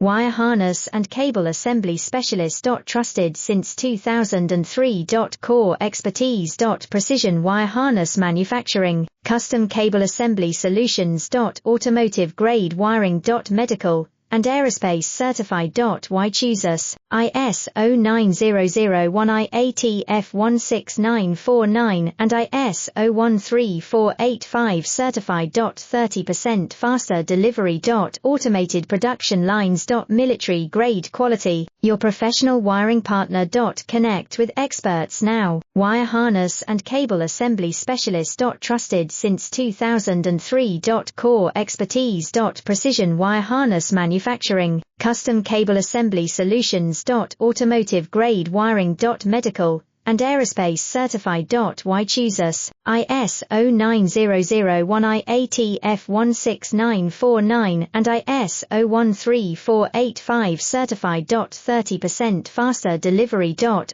Wire harness and cable assembly specialist. Trusted since 2003. Core expertise. Precision wire harness manufacturing, custom cable assembly solutions. Automotive grade wiring. Medical and aerospace certified. Why choose us? ISO 9001 IATF 16949 and ISO 13485 certified. 30% faster delivery. Automated production lines. Military grade quality, your professional wiring partner. Connect with experts now. Wire harness and cable assembly specialist. Trusted since 2003. Core expertise. Precision wire harness manufacturing, custom cable assembly solutions. Automotive grade wiring. Medical and aerospace certified. Why choose us? ISO 9001 IATF 16949 and ISO 13485 certified. 30% faster delivery.